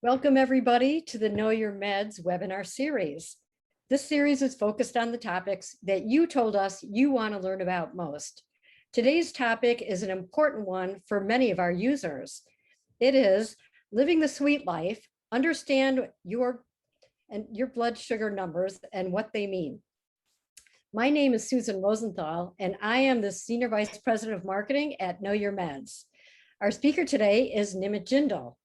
Welcome everybody to the Know Your Meds webinar series. This series is focused on the topics that you told us you want to learn about most. Today's topic is an important one for many of our users. It is living the sweet life, understand your blood sugar numbers and what they mean. My name is Susan Rosenthal, and I am the Senior Vice President of Marketing at Know Your Meds. Our speaker today is Nimit Jindal.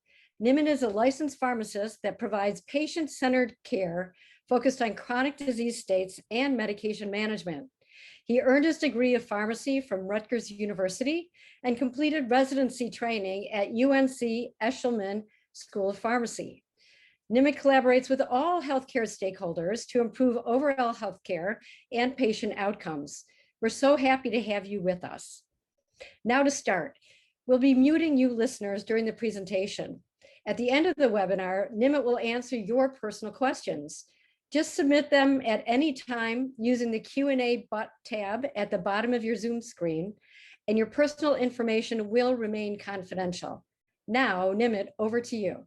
Nimit is a licensed pharmacist that provides patient-centered care focused on chronic disease states and medication management. He earned his degree of pharmacy from Rutgers University and completed residency training at UNC Eshelman School of Pharmacy. Nimit collaborates with all healthcare stakeholders to improve overall healthcare and patient outcomes. We're so happy to have you with us. Now to start, we'll be muting you listeners during the presentation. At the end of the webinar, Nimit will answer your personal questions. Just submit them at any time using the Q&A tab at the bottom of your Zoom screen, and your personal information will remain confidential. Now, Nimit, over to you.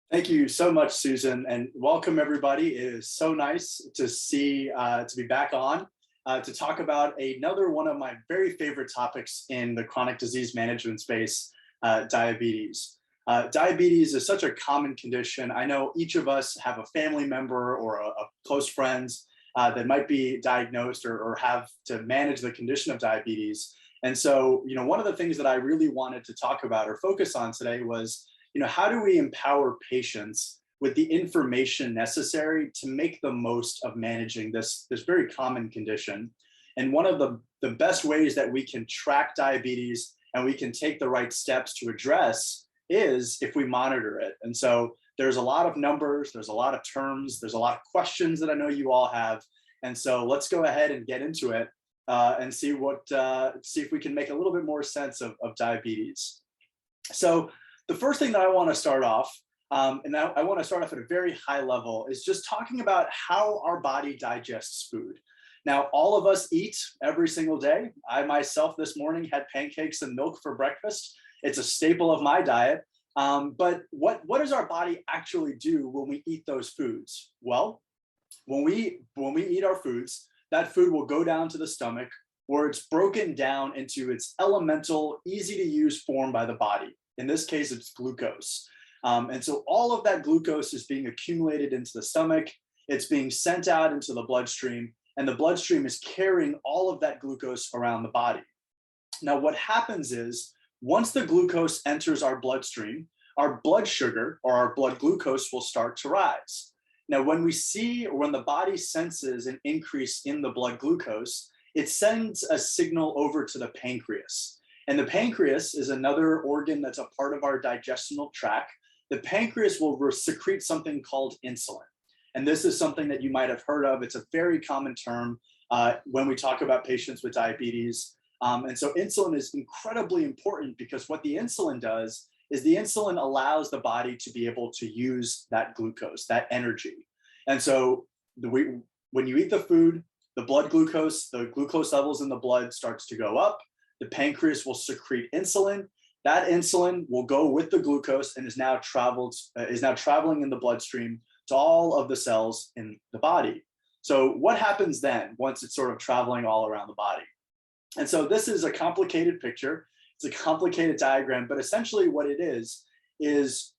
Thank you so much, Susan, and welcome everybody. It is so nice to be back on to talk about another one of my very favorite topics in the chronic disease management space, diabetes. Diabetes is such a common condition. I know each of us have a family member or a close friends that might be diagnosed or have to manage the condition of diabetes. And so, one of the things that I really wanted to talk about or focus on today was, how do we empower patients with the information necessary to make the most of managing this very common condition? And one of the best ways that we can track diabetes and we can take the right steps to address is if we monitor it. And so there's a lot of numbers, there's a lot of terms, there's a lot of questions that I know you all have. And so let's go ahead and get into it and see if we can make a little bit more sense of diabetes. So the first thing that I want to start off, and I want to start off at a very high level, is just talking about how our body digests food. Now, all of us eat every single day. I myself this morning had pancakes and milk for breakfast. It's a staple of my diet. But what does our body actually do when we eat those foods? Well, when we eat our foods, that food will go down to the stomach where it's broken down into its elemental, easy to use form by the body. In this case, it's glucose. And so all of that glucose is being accumulated into the stomach. It's being sent out into the bloodstream, and the bloodstream is carrying all of that glucose around the body. Now, what happens is, once the glucose enters our bloodstream, our blood sugar or our blood glucose will start to rise. Now, when the body senses an increase in the blood glucose, it sends a signal over to the pancreas. And the pancreas is another organ that's a part of our digestional tract. The pancreas will secrete something called insulin. And this is something that you might have heard of. It's a very common term when we talk about patients with diabetes. And so insulin is incredibly important because what the insulin does is the insulin allows the body to be able to use that glucose, that energy. And so when you eat the food, the glucose levels in the blood starts to go up. The pancreas will secrete insulin. That insulin will go with the glucose and is now traveling in the bloodstream to all of the cells in the body. So what happens then once it's sort of traveling all around the body? And so this is a complicated picture. It's a complicated diagram, but essentially what it is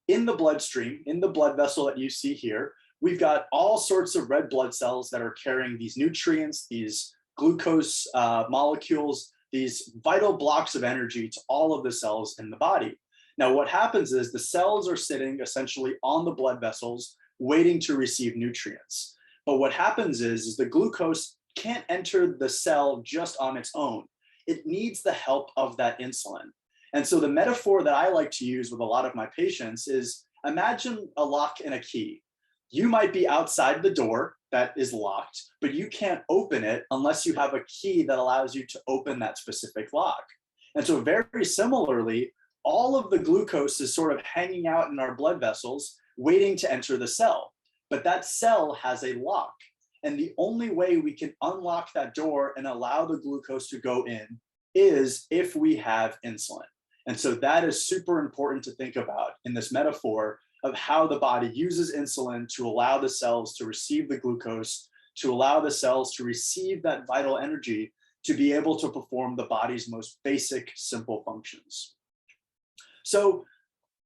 in the bloodstream, in the blood vessel that you see here, we've got all sorts of red blood cells that are carrying these nutrients, these glucose molecules, these vital blocks of energy to all of the cells in the body. Now, what happens is the cells are sitting essentially on the blood vessels, waiting to receive nutrients. But what happens is the glucose can't enter the cell just on its own. It needs the help of that insulin. And so the metaphor that I like to use with a lot of my patients is, imagine a lock and a key. You might be outside the door that is locked, but you can't open it unless you have a key that allows you to open that specific lock. And so very similarly, all of the glucose is sort of hanging out in our blood vessels, waiting to enter the cell. But that cell has a lock. And the only way we can unlock that door and allow the glucose to go in is if we have insulin. And so that is super important to think about in this metaphor of how the body uses insulin to allow the cells to receive the glucose, to allow the cells to receive that vital energy to be able to perform the body's most basic, simple functions. So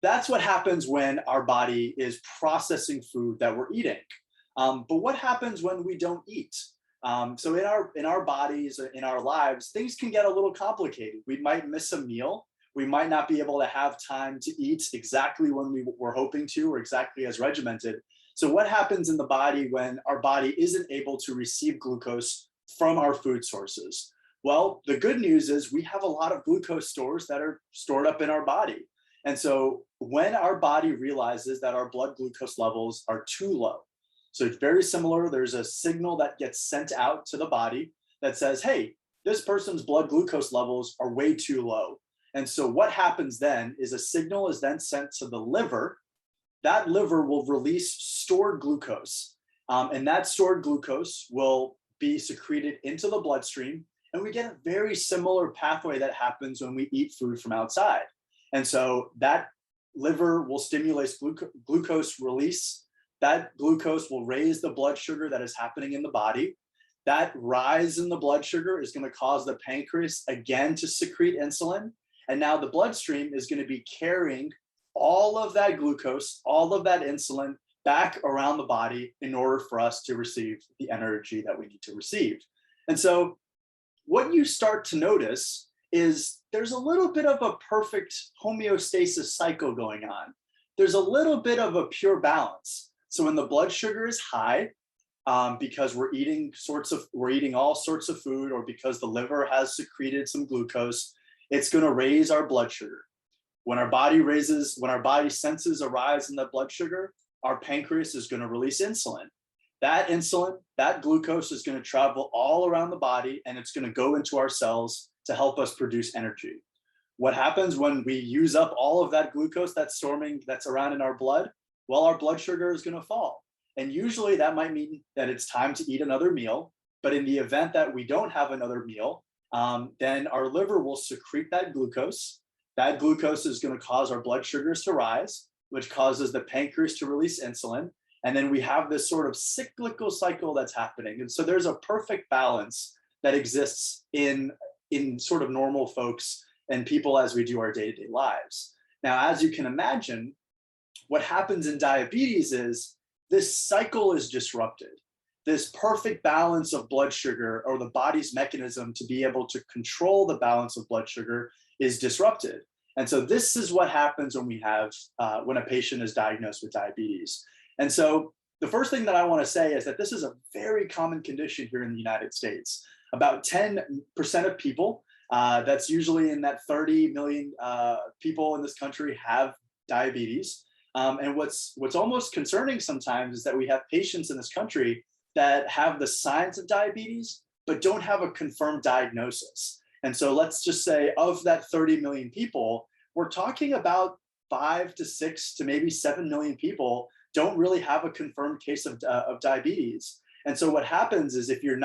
that's what happens when our body is processing food that we're eating. But what happens when we don't eat? So in our bodies, in our lives, things can get a little complicated. We might miss a meal. We might not be able to have time to eat exactly when we were hoping to, or exactly as regimented. So what happens in the body when our body isn't able to receive glucose from our food sources? Well, the good news is we have a lot of glucose stores that are stored up in our body. And so when our body realizes that our blood glucose levels are too low, so it's very similar, there's a signal that gets sent out to the body that says, hey, this person's blood glucose levels are way too low. And so what happens then is a signal is then sent to the liver. That liver will release stored glucose. And that stored glucose will be secreted into the bloodstream. And we get a very similar pathway that happens when we eat food from outside. And so that liver will stimulate glucose release. That glucose will raise the blood sugar that is happening in the body. That rise in the blood sugar is going to cause the pancreas again to secrete insulin. And now the bloodstream is going to be carrying all of that glucose, all of that insulin back around the body in order for us to receive the energy that we need to receive. And so what you start to notice is there's a little bit of a perfect homeostasis cycle going on. There's a little bit of a pure balance. So when the blood sugar is high, because we're eating all sorts of food, or because the liver has secreted some glucose, it's going to raise our blood sugar. When our body senses a rise in the blood sugar, our pancreas is going to release insulin. That insulin, that glucose is going to travel all around the body, and it's going to go into our cells to help us produce energy. What happens when we use up all of that glucose that's around in our blood? Well, our blood sugar is going to fall. And usually that might mean that it's time to eat another meal. But in the event that we don't have another meal, then our liver will secrete that glucose. That glucose is going to cause our blood sugars to rise, which causes the pancreas to release insulin. And then we have this sort of cyclical cycle that's happening. And so there's a perfect balance that exists in sort of normal folks and people as we do our day-to-day lives. Now, as you can imagine, what happens in diabetes is this cycle is disrupted. This perfect balance of blood sugar, or the body's mechanism to be able to control the balance of blood sugar, is disrupted. And so this is what happens when when a patient is diagnosed with diabetes. And so the first thing that I want to say is that this is a very common condition here in the United States. About 10% of people, that's usually in that 30 million people in this country, have diabetes. And what's almost concerning sometimes is that we have patients in this country that have the signs of diabetes, but don't have a confirmed diagnosis. And so let's just say of that 30 million people, we're talking about 5 to 6 to maybe 7 million people don't really have a confirmed case of diabetes. And so what happens is if you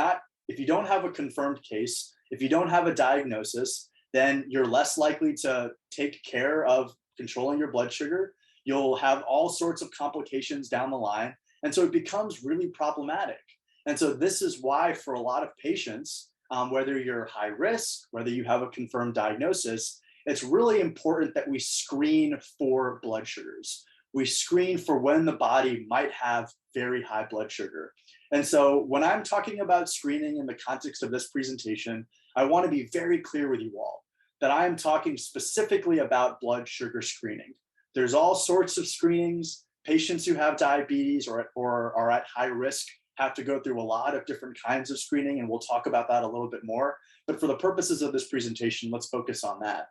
don't have a confirmed case, if you don't have a diagnosis, then you're less likely to take care of controlling your blood sugar. You'll have all sorts of complications down the line. And so it becomes really problematic. And so this is why for a lot of patients, whether you're high risk, whether you have a confirmed diagnosis, it's really important that we screen for blood sugars. We screen for when the body might have very high blood sugar. And so when I'm talking about screening in the context of this presentation, I want to be very clear with you all that I am talking specifically about blood sugar screening. There's all sorts of screenings. Patients who have diabetes or are at high risk have to go through a lot of different kinds of screening, and we'll talk about that a little bit more. But for the purposes of this presentation, let's focus on that.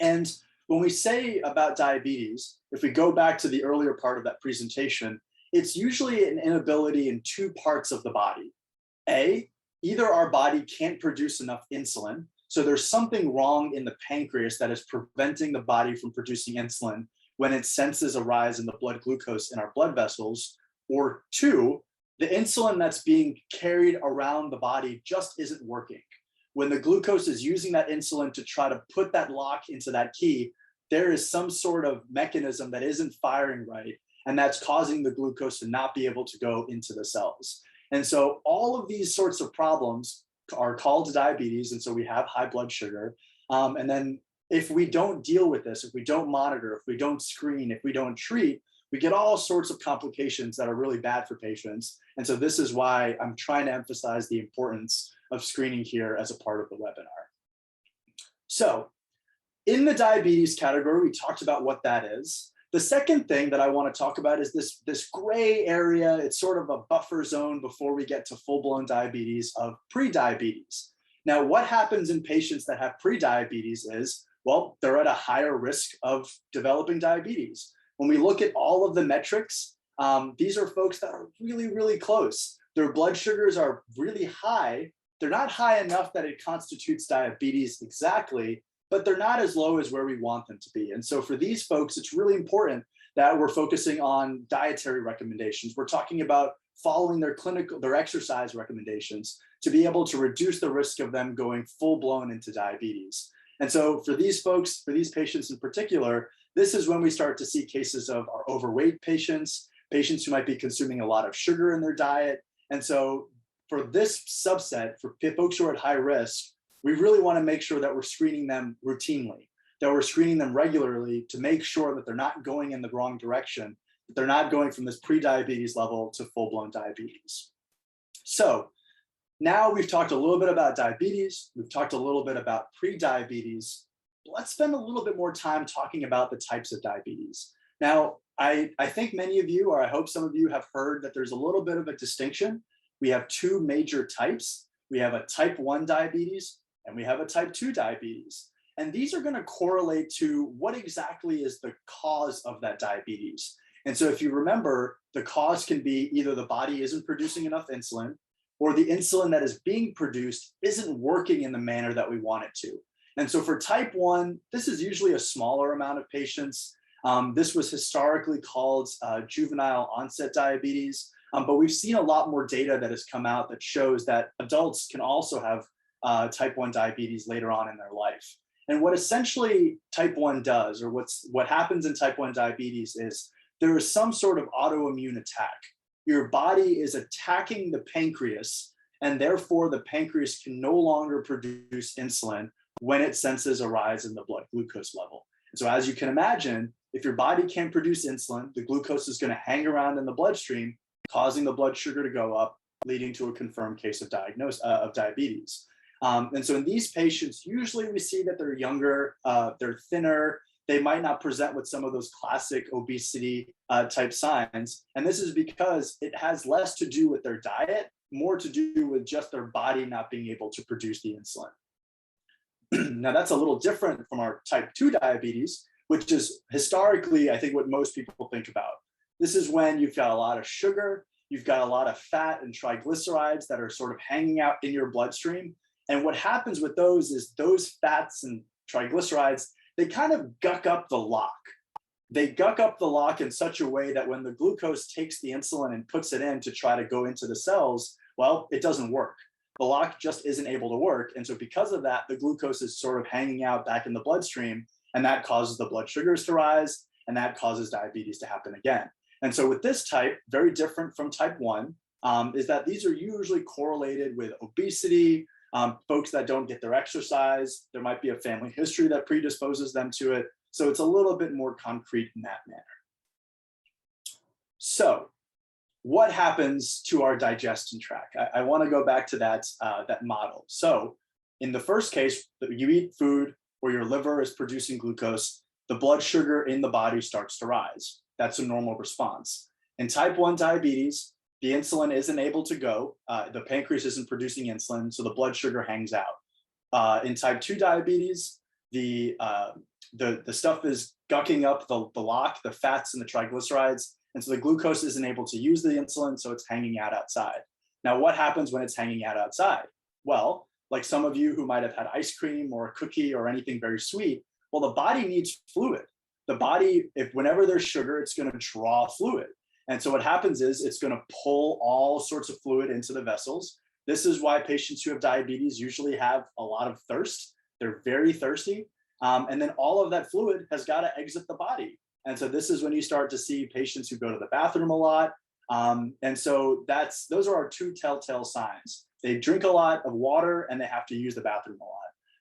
And when we say about diabetes, if we go back to the earlier part of that presentation, it's usually an inability in two parts of the body. Either our body can't produce enough insulin, so there's something wrong in the pancreas that is preventing the body from producing insulin when it senses a rise in the blood glucose in our blood vessels, or 2, the insulin that's being carried around the body just isn't working. When the glucose is using that insulin to try to put that lock into that key, there is some sort of mechanism that isn't firing right, and that's causing the glucose to not be able to go into the cells. And so all of these sorts of problems are called diabetes, and so we have high blood sugar. And then if we don't deal with this, if we don't monitor, if we don't screen, if we don't treat, we get all sorts of complications that are really bad for patients. And so this is why I'm trying to emphasize the importance of screening here as a part of the webinar. So in the diabetes category, we talked about what that is. The second thing that I want to talk about is this gray area. It's sort of a buffer zone before we get to full-blown diabetes of prediabetes. Now, what happens in patients that have prediabetes is, well, they're at a higher risk of developing diabetes. When we look at all of the metrics, these are folks that are really, really close. Their blood sugars are really high. They're not high enough that it constitutes diabetes exactly, but they're not as low as where we want them to be. And so for these folks, it's really important that we're focusing on dietary recommendations. We're talking about following their exercise recommendations to be able to reduce the risk of them going full-blown into diabetes. And so for these folks, for these patients in particular, this is when we start to see cases of our overweight patients, patients who might be consuming a lot of sugar in their diet. And so for this subset, for folks who are at high risk, we really want to make sure that we're screening them routinely, that we're screening them regularly to make sure that they're not going in the wrong direction, that they're not going from this pre-diabetes level to full-blown diabetes. So now we've talked a little bit about diabetes, we've talked a little bit about pre-diabetes. Let's spend a little bit more time talking about the types of diabetes. Now, I think many of you, or I hope some of you, have heard that there's a little bit of a distinction. We have two major types. We have a type 1 diabetes and we have a type 2 diabetes. And these are going to correlate to what exactly is the cause of that diabetes. And so if you remember, the cause can be either the body isn't producing enough insulin, or the insulin that is being produced isn't working in the manner that we want it to. And so for type 1, this is usually a smaller amount of patients. This was historically called juvenile onset diabetes, but we've seen a lot more data that has come out that shows that adults can also have type 1 diabetes later on in their life. And what essentially type 1 does, or what happens in type 1 diabetes, is there is some sort of autoimmune attack. Your body is attacking the pancreas, and therefore the pancreas can no longer produce insulin when it senses a rise in the blood glucose level. And so as you can imagine, if your body can't produce insulin, the glucose is going to hang around in the bloodstream, causing the blood sugar to go up, leading to a confirmed case of diabetes. And so in these patients, usually we see that they're younger, they're thinner, they might not present with some of those classic obesity type signs. And this is because it has less to do with their diet, more to do with just their body not being able to produce the insulin. Now that's a little different from our type 2 diabetes, which is historically, I think, what most people think about. This is when you've got a lot of sugar, you've got a lot of fat and triglycerides that are sort of hanging out in your bloodstream. And what happens with those is those fats and triglycerides, they kind of guck up the lock. They guck up the lock in such a way that when the glucose takes the insulin and puts it in to try to go into the cells, well, it doesn't work. The lock just isn't able to work. And so because of that, the glucose is sort of hanging out back in the bloodstream, and that causes the blood sugars to rise, and that causes diabetes to happen again. And so with this type, very different from type 1, is that these are usually correlated with obesity, folks that don't get their exercise. There might be a family history that predisposes them to it. So it's a little bit more concrete in that manner. So what happens to our digestion tract? I want to go back to that model. So in the first case, you eat food where your liver is producing glucose, the blood sugar in the body starts to rise. That's a normal response. In type 1 diabetes, the insulin isn't able to go. The pancreas isn't producing insulin, so the blood sugar hangs out. In type 2 diabetes, the stuff is gucking up the lock, the fats and the triglycerides, and so the glucose isn't able to use the insulin, so it's hanging out outside. Now, what happens when it's hanging out outside? Well, like some of you who might have had ice cream or a cookie or anything very sweet, well, the body needs fluid. The body, whenever there's sugar, it's going to draw fluid. And so what happens is it's going to pull all sorts of fluid into the vessels. This is why patients who have diabetes usually have a lot of thirst. They're very thirsty. And then all of that fluid has got to exit the body. And so this is when you start to see patients who go to the bathroom a lot. And so those are our two telltale signs. They drink a lot of water and they have to use the bathroom a lot.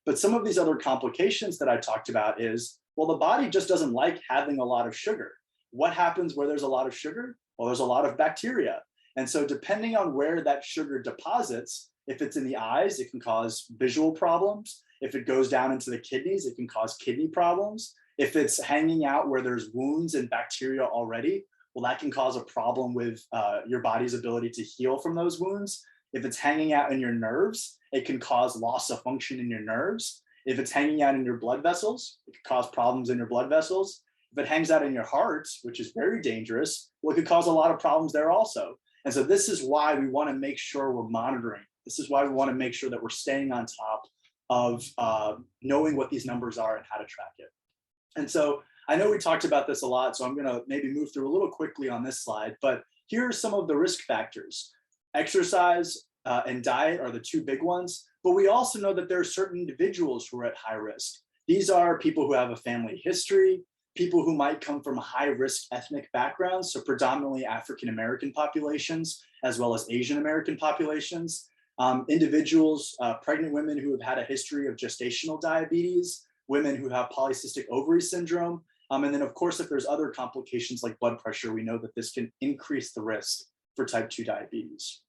But some of these other complications that I talked about is, well, the body just doesn't like having a lot of sugar. What happens where there's a lot of sugar? Well, there's a lot of bacteria. And so depending on where that sugar deposits, if it's in the eyes, it can cause visual problems. If it goes down into the kidneys, it can cause kidney problems. If it's hanging out where there's wounds and bacteria already, well, that can cause a problem with your body's ability to heal from those wounds. If it's hanging out in your nerves, it can cause loss of function in your nerves. If it's hanging out in your blood vessels, it could cause problems in your blood vessels. If it hangs out in your heart, which is very dangerous, well, it could cause a lot of problems there also. And so this is why we want to make sure we're monitoring. This is why we want to make sure that we're staying on top of knowing what these numbers are and how to track it. And so I know we talked about this a lot, so I'm going to maybe move through a little quickly on this slide, but here are some of the risk factors. Exercise and diet are the two big ones, but we also know that there are certain individuals who are at high risk. These are people who have a family history, people who might come from high-risk ethnic backgrounds, so predominantly African-American populations, as well as Asian American populations, individuals, pregnant women who have had a history of gestational diabetes, women who have polycystic ovary syndrome, and then of course, if there's other complications like blood pressure, we know that this can increase the risk for type 2 diabetes.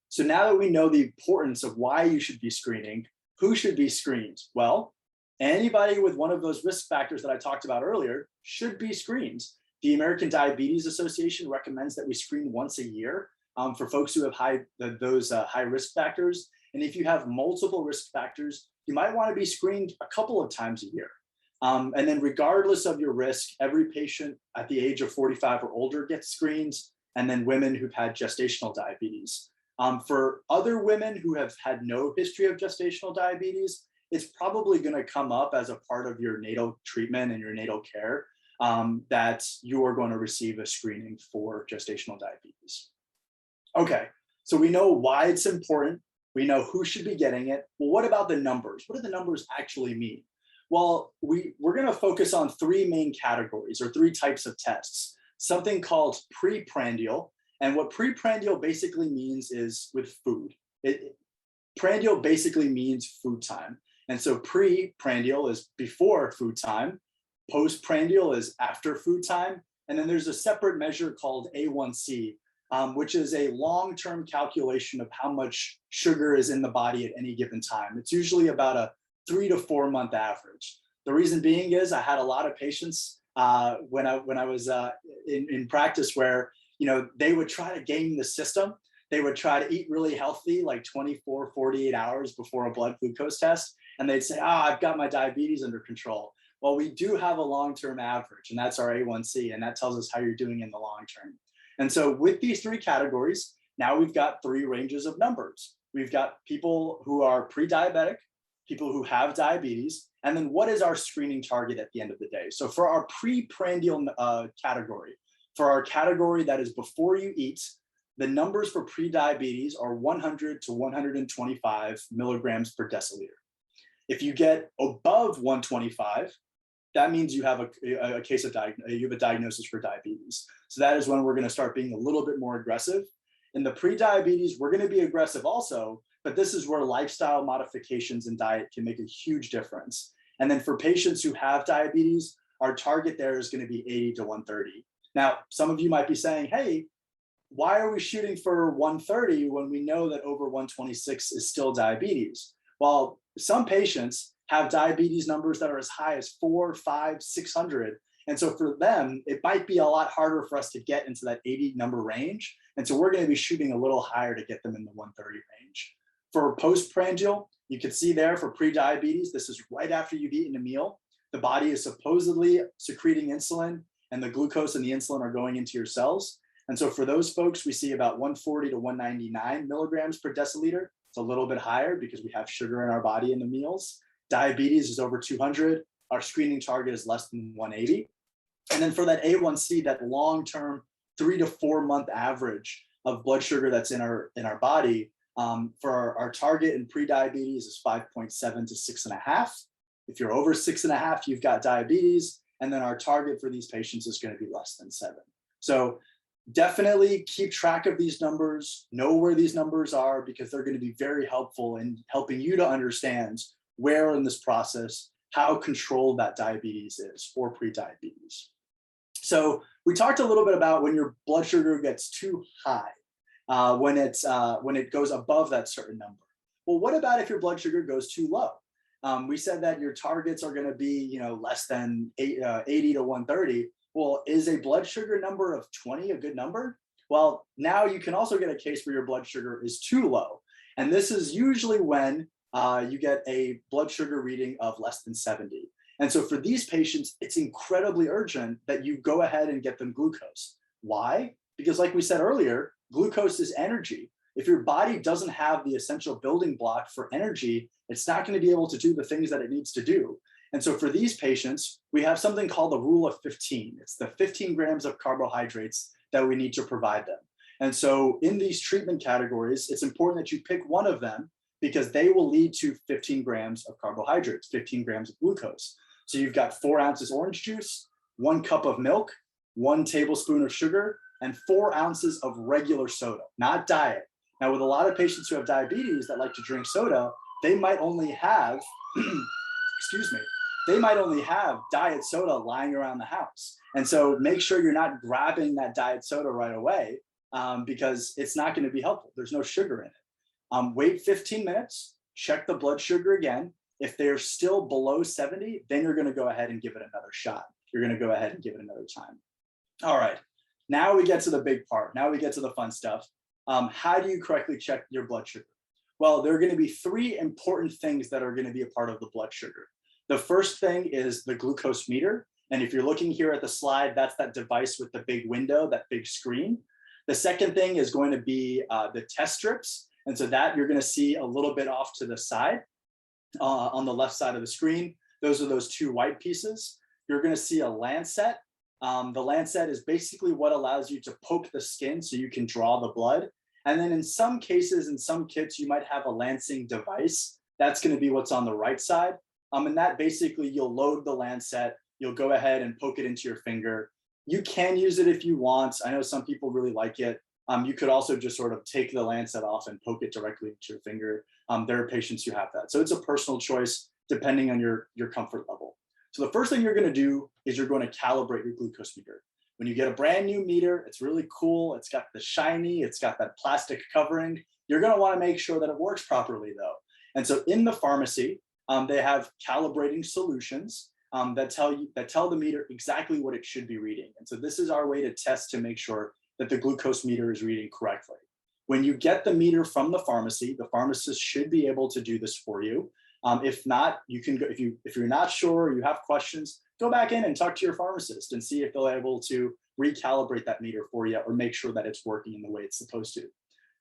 So now that we know the importance of why you should be screening, who should be screened? Well, anybody with one of those risk factors that I talked about earlier should be screened. The American Diabetes Association recommends that we screen once a year for folks who have those high risk factors. And if you have multiple risk factors, you might want to be screened a couple of times a year. And then regardless of your risk, every patient at the age of 45 or older gets screened, and then women who've had gestational diabetes. For other women who have had no history of gestational diabetes, it's probably going to come up as a part of your natal treatment and your natal care that you are going to receive a screening for gestational diabetes. Okay, so we know why it's important. We know who should be getting it. Well, what about the numbers? What do the numbers actually mean? Well, we're going to focus on three main categories or three types of tests. Something called preprandial. And what preprandial basically means is with food. Prandial basically means food time. And so preprandial is before food time, postprandial is after food time, and then there's a separate measure called A1C, which is a long-term calculation of how much sugar is in the body at any given time. It's usually about a 3 to 4 month average. The reason being is I had a lot of patients when I was in practice where they would try to game the system. They would try to eat really healthy, like 24, 48 hours before a blood glucose test. And they'd say, I've got my diabetes under control. Well, we do have a long-term average, and that's our A1C, and that tells us how you're doing in the long term. And so with these three categories, now we've got three ranges of numbers. We've got people who are pre-diabetic, people who have diabetes, and then what is our screening target at the end of the day? So for our preprandial category, for our category that is before you eat, the numbers for pre-diabetes are 100 to 125 milligrams per deciliter. If you get above 125, that means you have a case of you have a diagnosis for diabetes. So that is when we're going to start being a little bit more aggressive. In the pre-diabetes, we're going to be aggressive also, but this is where lifestyle modifications and diet can make a huge difference. And then for patients who have diabetes, our target there is going to be 80 to 130. Now, some of you might be saying, hey, why are we shooting for 130 when we know that over 126 is still diabetes? Well, some patients have diabetes numbers that are as high as 400, 500, 600. And so for them, it might be a lot harder for us to get into that 80 number range. And so we're going to be shooting a little higher to get them in the 130 range. For postprandial, you can see there for pre-diabetes, this is right after you've eaten a meal. The body is supposedly secreting insulin, and the glucose and the insulin are going into your cells. And so for those folks, we see about 140 to 199 milligrams per deciliter. It's a little bit higher because we have sugar in our body in the meals. Diabetes is over 200. Our screening target is less than 180. And then for that A1C, that long-term 3 to 4 month average of blood sugar that's in our body, for our target in pre-diabetes is 5.7 to 6.5. If you're over 6.5, you've got diabetes. And then our target for these patients is going to be less than 7. So definitely keep track of these numbers, know where these numbers are, because they're going to be very helpful in helping you to understand where in this process, how controlled that diabetes is or prediabetes. So we talked a little bit about when your blood sugar gets too high, when it goes above that certain number. Well, what about if your blood sugar goes too low? We said that your targets are going to be, less than 80 to 130. Well, is a blood sugar number of 20 a good number? Well, now you can also get a case where your blood sugar is too low. And this is usually when you get a blood sugar reading of less than 70. And so for these patients, it's incredibly urgent that you go ahead and get them glucose. Why? Because like we said earlier, glucose is energy. If your body doesn't have the essential building block for energy, it's not going to be able to do the things that it needs to do. And so for these patients, we have something called the rule of 15. It's the 15 grams of carbohydrates that we need to provide them. And so in these treatment categories, it's important that you pick one of them because they will lead to 15 grams of carbohydrates, 15 grams of glucose. So you've got 4 ounces orange juice, 1 cup of milk, 1 tablespoon of sugar, and 4 ounces of regular soda, not diet. Now, with a lot of patients who have diabetes that like to drink soda, they might only have, they might only have diet soda lying around the house. And so make sure you're not grabbing that diet soda right away because it's not going to be helpful. There's no sugar in it. Wait 15 minutes, check the blood sugar again. If they're still below 70, then you're going to go ahead and give it another shot. You're going to go ahead and give it another time. All right, now we get to the big part. Now we get to the fun stuff. How do you correctly check your blood sugar? Well, there are going to be 3 important things that are going to be a part of the blood sugar. The first thing is the glucose meter. And if you're looking here at the slide, that's that device with the big window, that big screen. The second thing is going to be the test strips. And so that you're going to see a little bit off to the side on the left side of the screen. Those are those 2 white pieces. You're going to see a lancet. The lancet is basically what allows you to poke the skin so you can draw the blood. And then in some cases, in some kits, you might have a lancing device. That's going to be what's on the right side. And that basically you'll load the lancet. You'll go ahead and poke it into your finger. You can use it if you want. I know some people really like it. You could also just sort of take the lancet off and poke it directly into your finger. There are patients who have that. So it's a personal choice depending on your comfort level. So the first thing you're going to do is you're going to calibrate your glucose meter. When you get a brand new meter, it's really cool. It's got the shiny, it's got that plastic covering. You're going to want to make sure that it works properly though. And so in the pharmacy, they have calibrating solutions that tell the meter exactly what it should be reading. And so this is our way to test to make sure that the glucose meter is reading correctly. When you get the meter from the pharmacy, the pharmacist should be able to do this for you. If not, you can go, if you're not sure or you have questions, go back in and talk to your pharmacist and see if they're able to recalibrate that meter for you or make sure that it's working in the way it's supposed to.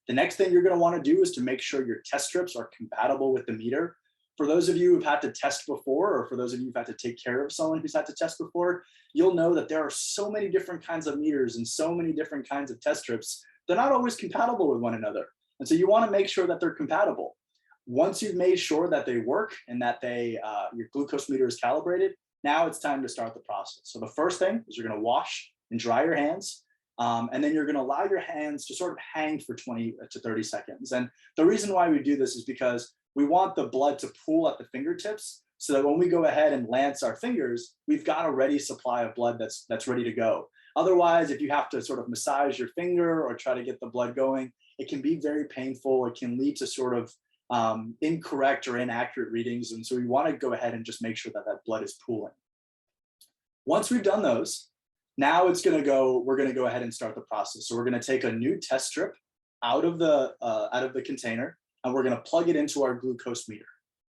The next thing you're going to want to do is to make sure your test strips are compatible with the meter. For those of you who've had to test before, or for those of you who've had to take care of someone who's had to test before, you'll know that there are so many different kinds of meters and so many different kinds of test strips. They're not always compatible with one another. And so you want to make sure that they're compatible. Once you've made sure that they work and that your glucose meter is calibrated, now it's time to start the process. So the first thing is you're going to wash and dry your hands. And then you're going to allow your hands to sort of hang for 20 to 30 seconds. And the reason why we do this is because we want the blood to pool at the fingertips so that when we go ahead and lance our fingers, we've got a ready supply of blood that's ready to go. Otherwise, if you have to sort of massage your finger or try to get the blood going, it can be very painful. It can lead to sort of incorrect or inaccurate readings. And so we want to go ahead and just make sure that that blood is pooling. Once we've done those, now we're going to go ahead and start the process. So we're going to take a new test strip out of the container, and we're going to plug it into our glucose meter.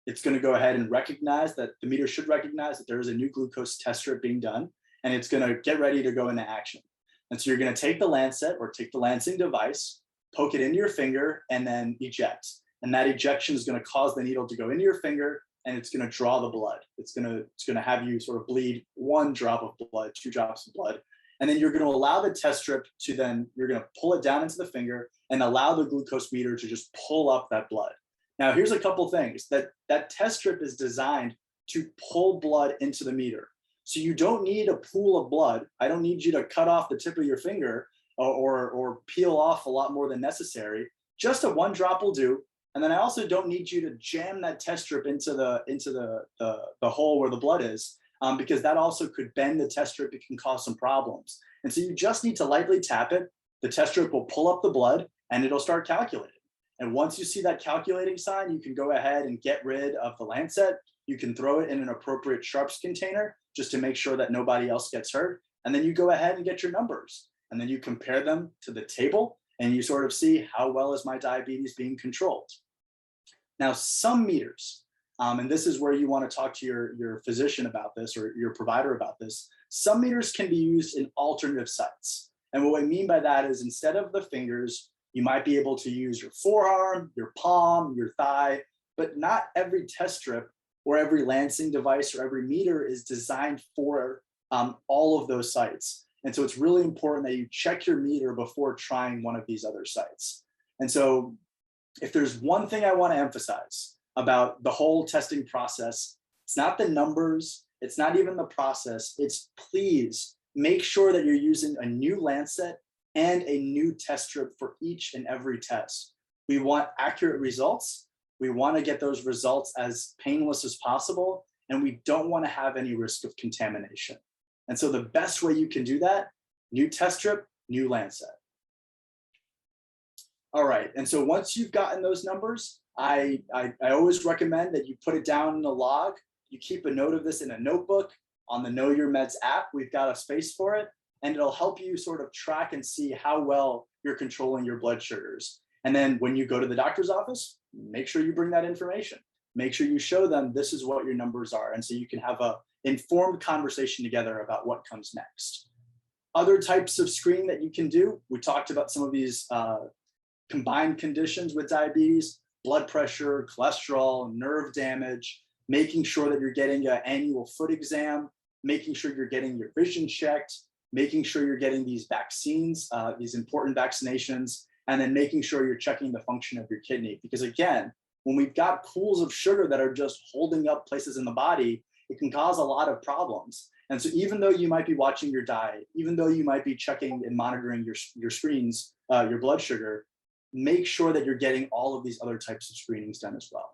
It's going to go ahead and recognize that the meter should recognize that there is a new glucose test strip being done, and it's going to get ready to go into action. And so you're going to take the lancet or take the lancing device, poke it into your finger, and then eject. And that ejection is going to cause the needle to go into your finger, and it's going to draw the blood. It's going to have you sort of bleed 1 drop of blood, 2 drops of blood. And then you're going to allow the test strip to you're going to pull it down into the finger and allow the glucose meter to just pull up that blood. Now, here's a couple things. That test strip is designed to pull blood into the meter. So you don't need a pool of blood. I don't need you to cut off the tip of your finger or peel off a lot more than necessary. Just a 1 drop will do. And then I also don't need you to jam that test strip into the hole where the blood is, because that also could bend the test strip. It can cause some problems. And so you just need to lightly tap it. The test strip will pull up the blood and it'll start calculating. And once you see that calculating sign, you can go ahead and get rid of the lancet. You can throw it in an appropriate sharps container just to make sure that nobody else gets hurt. And then you go ahead and get your numbers. And then you compare them to the table and you sort of see how well is my diabetes being controlled. Now, some meters, and this is where you want to talk to your physician about this or your provider about this, some meters can be used in alternative sites. And what I mean by that is instead of the fingers, you might be able to use your forearm, your palm, your thigh, but not every test strip or every lancing device or every meter is designed for all of those sites. And so it's really important that you check your meter before trying one of these other sites. And so if there's one thing I want to emphasize about the whole testing process, it's not the numbers, it's not even the process, it's please make sure that you're using a new lancet and a new test strip for each and every test. We want accurate results. We want to get those results as painless as possible, and we don't want to have any risk of contamination. And so the best way you can do that, new test strip, new lancet. All right, and so once you've gotten those numbers, I always recommend that you put it down in a log. You keep a note of this in a notebook. On the Know Your Meds app, we've got a space for it, and it'll help you sort of track and see how well you're controlling your blood sugars. And then when you go to the doctor's office, make sure you bring that information. Make sure you show them this is what your numbers are, and so you can have a informed conversation together about what comes next. Other types of screening that you can do, we talked about some of these combined conditions with diabetes, blood pressure, cholesterol, nerve damage, making sure that you're getting an annual foot exam, making sure you're getting your vision checked, making sure you're getting these vaccines, these important vaccinations, and then making sure you're checking the function of your kidney. Because again, when we've got pools of sugar that are just holding up places in the body, it can cause a lot of problems. And so even though you might be watching your diet, even though you might be checking and monitoring your screens, your blood sugar, make sure that you're getting all of these other types of screenings done as well.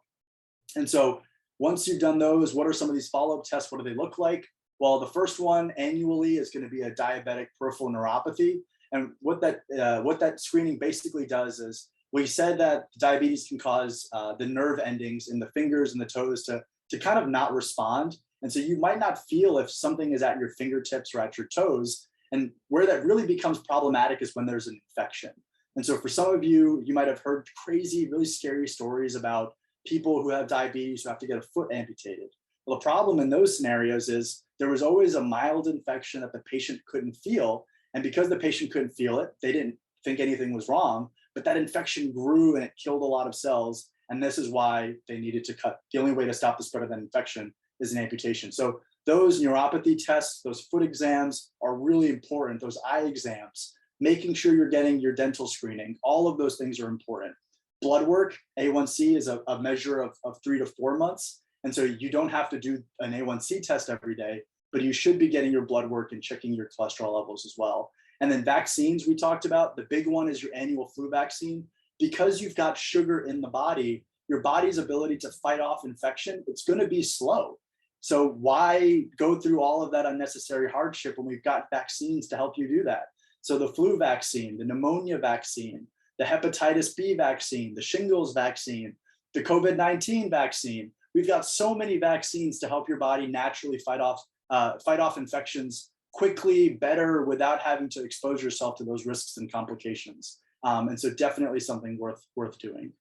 And so once you've done those, what are some of these follow-up tests? What do they look like? Well, the first one annually is going to be a diabetic peripheral neuropathy. And what that screening basically does is, we said that diabetes can cause the nerve endings in the fingers and the toes to kind of not respond. And so you might not feel if something is at your fingertips or at your toes. And where that really becomes problematic is when there's an infection. And so for some of you, you might have heard crazy, really scary stories about people who have diabetes who have to get a foot amputated. Well, the problem in those scenarios is there was always a mild infection that the patient couldn't feel. And because the patient couldn't feel it, they didn't think anything was wrong, but that infection grew and it killed a lot of cells. And this is why they needed to cut. The only way to stop the spread of that infection is an amputation. So those neuropathy tests, those foot exams are really important, those eye exams, making sure you're getting your dental screening, all of those things are important. Blood work, A1C is a measure of 3 to 4 months. And so you don't have to do an A1C test every day, but you should be getting your blood work and checking your cholesterol levels as well. And then vaccines we talked about, the big one is your annual flu vaccine. Because you've got sugar in the body, your body's ability to fight off infection, it's going to be slow. So why go through all of that unnecessary hardship when we've got vaccines to help you do that? So the flu vaccine, the pneumonia vaccine, the hepatitis B vaccine, the shingles vaccine, the COVID-19 vaccine. We've got so many vaccines to help your body naturally fight off infections quickly, better, without having to expose yourself to those risks and complications. And so definitely something worth doing.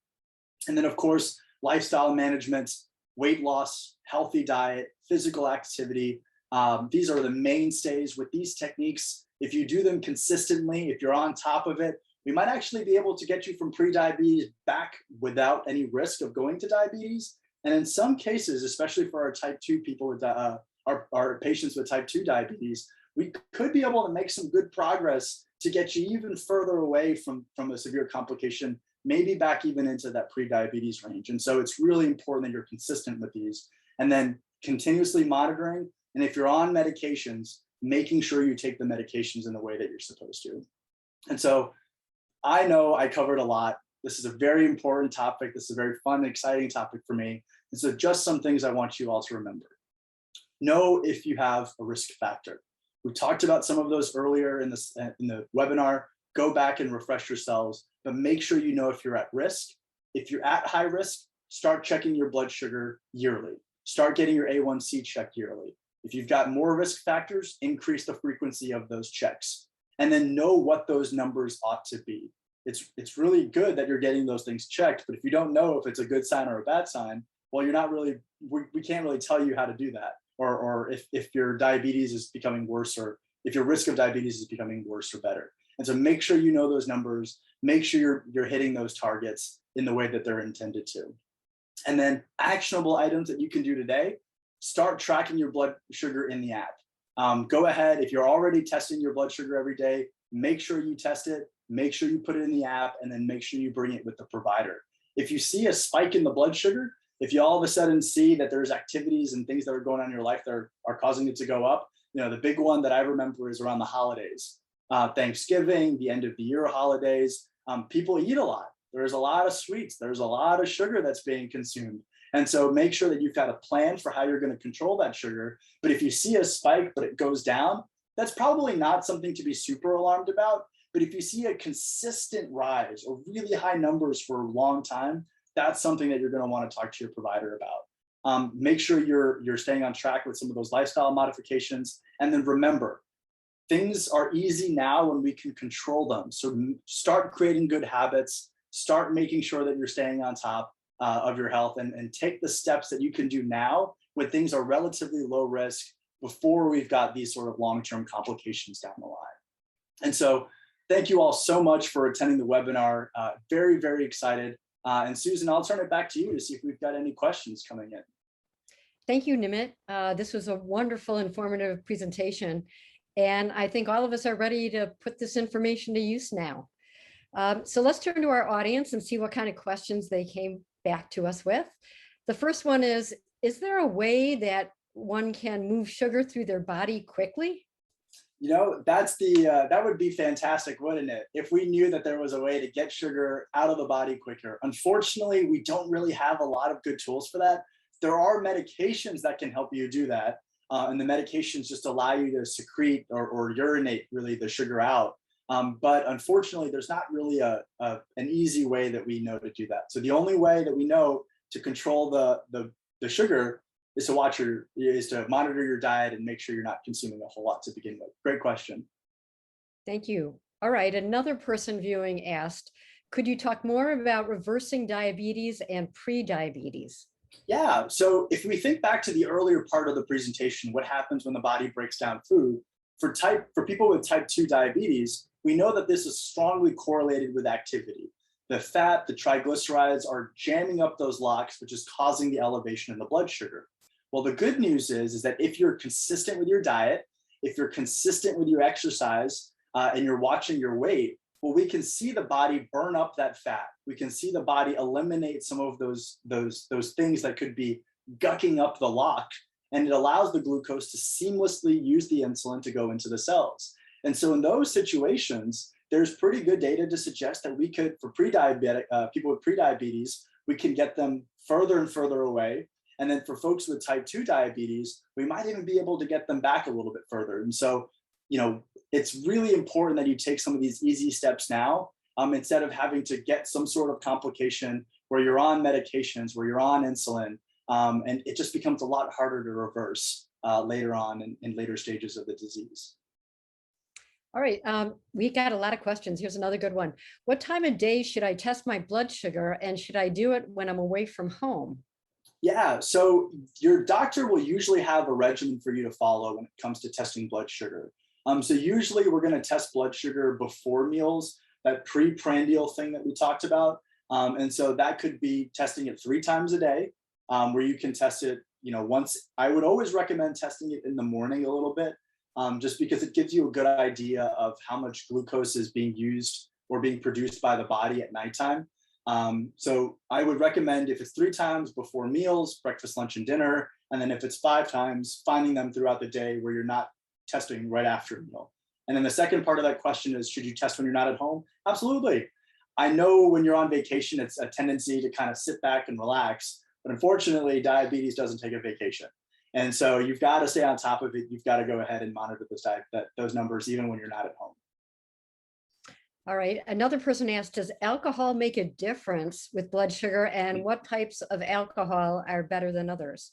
And then of course, lifestyle management, weight loss, healthy diet, physical activity. These are the mainstays with these techniques. If you do them consistently, if you're on top of it, we might actually be able to get you from pre-diabetes back without any risk of going to diabetes. And in some cases, especially for our type 2 people with our patients with type 2 diabetes, we could be able to make some good progress to get you even further away from a severe complication, maybe back even into that pre-diabetes range. And so it's really important that you're consistent with these. And then continuously monitoring. And if you're on medications, making sure you take the medications in the way that you're supposed to. And so I know I covered a lot. This is a very important topic. This is a very fun and exciting topic for me. And so just some things I want you all to remember. Know if you have a risk factor. We talked about some of those earlier in the webinar. Go back and refresh yourselves, but make sure you know if you're at risk. If you're at high risk, start checking your blood sugar yearly. Start getting your A1C checked yearly. If you've got more risk factors, increase the frequency of those checks. And then know what those numbers ought to be. It's really good that you're getting those things checked, but if you don't know if it's a good sign or a bad sign, well, you're not really, we can't really tell you how to do that. Or if your diabetes is becoming worse, or if your risk of diabetes is becoming worse or better. And so make sure you know those numbers, make sure you're hitting those targets in the way that they're intended to. And then actionable items that you can do today, start tracking your blood sugar in the app. Go ahead, if you're already testing your blood sugar every day, make sure you test it, make sure you put it in the app, and then make sure you bring it with the provider. If you see a spike in the blood sugar, if you all of a sudden see that there's activities and things that are going on in your life that are causing it to go up, the big one that I remember is around the holidays. Thanksgiving, the end of the year holidays, people eat a lot. There's a lot of sweets. There's a lot of sugar that's being consumed. And so make sure that you've got a plan for how you're going to control that sugar. But if you see a spike, but it goes down, that's probably not something to be super alarmed about. But if you see a consistent rise or really high numbers for a long time, that's something that you're going to want to talk to your provider about. Make sure you're staying on track with some of those lifestyle modifications. And then remember, things are easy now when we can control them. So start creating good habits, start making sure that you're staying on top of your health, and take the steps that you can do now when things are relatively low risk before we've got these sort of long-term complications down the line. And so thank you all so much for attending the webinar. Very, very excited. And Susan, I'll turn it back to you to see if we've got any questions coming in. Thank you, Nimit. This was a wonderful, informative presentation. And I think all of us are ready to put this information to use now. So let's turn to our audience and see what kind of questions they came back to us with. The first one is there a way that one can move sugar through their body quickly? That's that would be fantastic, wouldn't it? If we knew that there was a way to get sugar out of the body quicker. Unfortunately, we don't really have a lot of good tools for that. There are medications that can help you do that. And the medications just allow you to secrete or urinate really the sugar out. But unfortunately, there's not really an easy way that we know to do that. So the only way that we know to control the sugar is to monitor your diet and make sure you're not consuming a whole lot to begin with. Great question. Thank you. All right, another person viewing asked, could you talk more about reversing diabetes and pre-diabetes? Yeah, so if we think back to the earlier part of the presentation, what happens when the body breaks down food, for people with type 2 diabetes, we know that this is strongly correlated with activity. The fat, the triglycerides are jamming up those locks, which is causing the elevation in the blood sugar. Well, the good news is that if you're consistent with your diet, if you're consistent with your exercise, and you're watching your weight, well, we can see the body burn up that fat. We can see the body eliminate some of those things that could be gucking up the lock, and it allows the glucose to seamlessly use the insulin to go into the cells. And so in those situations, there's pretty good data to suggest that we could, for people with prediabetes, we can get them further and further away. And then for folks with type 2 diabetes, we might even be able to get them back a little bit further. And so, it's really important that you take some of these easy steps now, instead of having to get some sort of complication where you're on medications, where you're on insulin, and it just becomes a lot harder to reverse later on in later stages of the disease. All right, we got a lot of questions. Here's another good one. What time of day should I test my blood sugar, and should I do it when I'm away from home? Yeah, so your doctor will usually have a regimen for you to follow when it comes to testing blood sugar. So usually we're going to test blood sugar before meals, that pre-prandial thing that we talked about. And so that could be testing it 3 times a day, where you can test it, once. I would always recommend testing it in the morning a little bit, just because it gives you a good idea of how much glucose is being used or being produced by the body at nighttime. So I would recommend, if it's 3 times before meals, breakfast, lunch, and dinner, And then if it's 5 times, finding them throughout the day where you're not testing right after a meal. And then the second part of that question is, should you test when you're not at home? Absolutely. I know when you're on vacation, it's a tendency to kind of sit back and relax, but unfortunately, diabetes doesn't take a vacation. And so you've got to stay on top of it. You've got to go ahead and monitor those numbers, even when you're not at home. All right. Another person asked, does alcohol make a difference with blood sugar, and what types of alcohol are better than others?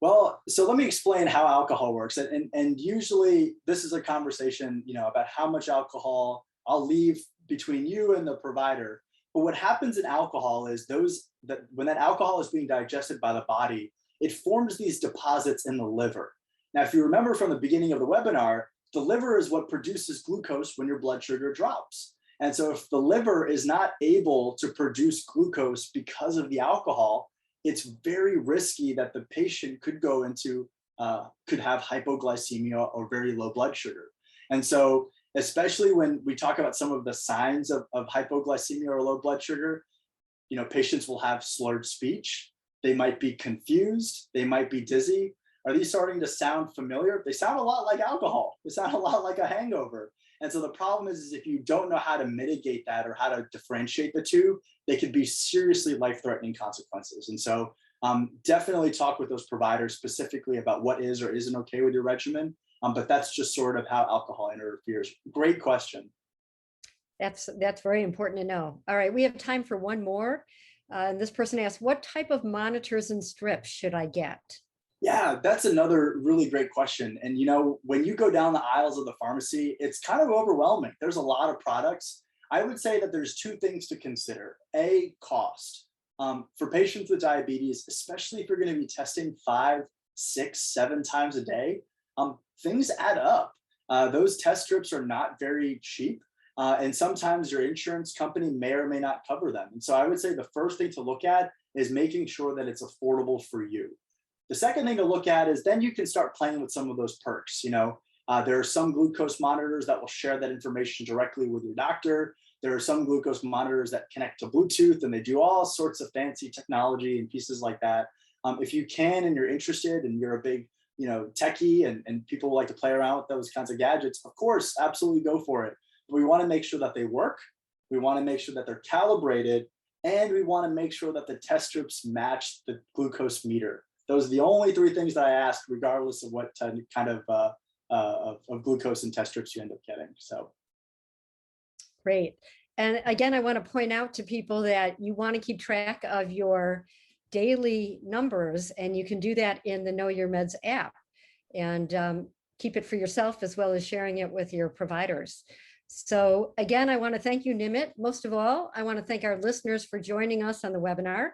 Well, so let me explain how alcohol works. And usually this is a conversation, about how much alcohol I'll leave between you and the provider. But what happens in alcohol is when that alcohol is being digested by the body, it forms these deposits in the liver. Now, if you remember from the beginning of the webinar, the liver is what produces glucose when your blood sugar drops. And so if the liver is not able to produce glucose because of the alcohol, it's very risky that the patient could have hypoglycemia or very low blood sugar. And so especially when we talk about some of the signs of hypoglycemia or low blood sugar, patients will have slurred speech. They might be confused. They might be dizzy. Are these starting to sound familiar? They sound a lot like alcohol. They sound a lot like a hangover. And so the problem is if you don't know how to mitigate that or how to differentiate the two, they could be seriously life-threatening consequences. And so definitely talk with those providers specifically about what is or isn't okay with your regimen. But that's just sort of how alcohol interferes. Great question. That's very important to know. All right, we have time for one more. And this person asked, what type of monitors and strips should I get? Yeah, that's another really great question. And when you go down the aisles of the pharmacy, it's kind of overwhelming. There's a lot of products. I would say that there's 2 things to consider. A, cost. For patients with diabetes, especially if you're going to be testing 5, 6, 7 times a day, things add up. Those test strips are not very cheap. And sometimes your insurance company may or may not cover them. And so I would say the first thing to look at is making sure that it's affordable for you. The second thing to look at is then you can start playing with some of those perks. There are some glucose monitors that will share that information directly with your doctor. There are some glucose monitors that connect to Bluetooth, and they do all sorts of fancy technology and pieces like that. If you can and you're interested and you're a big techie and people like to play around with those kinds of gadgets, of course, absolutely go for it. But we want to make sure that they work. We want to make sure that they're calibrated, and we want to make sure that the test strips match the glucose meter. Those are the only 3 things that I ask, regardless of what kind of glucose and test strips you end up getting. So. Great. And again, I want to point out to people that you want to keep track of your daily numbers, and you can do that in the Know Your Meds app, and keep it for yourself as well as sharing it with your providers. So again, I want to thank you, Nimit. Most of all, I want to thank our listeners for joining us on the webinar.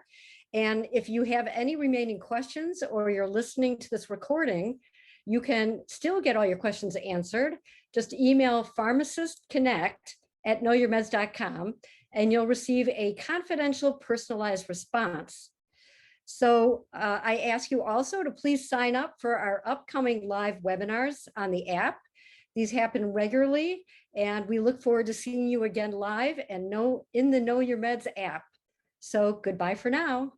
And if you have any remaining questions or you're listening to this recording, you can still get all your questions answered. Just email pharmacistconnect@knowyourmeds.com and you'll receive a confidential personalized response. So I ask you also to please sign up for our upcoming live webinars on the app. These happen regularly, and we look forward to seeing you again live and in the Know Your Meds app. So goodbye for now.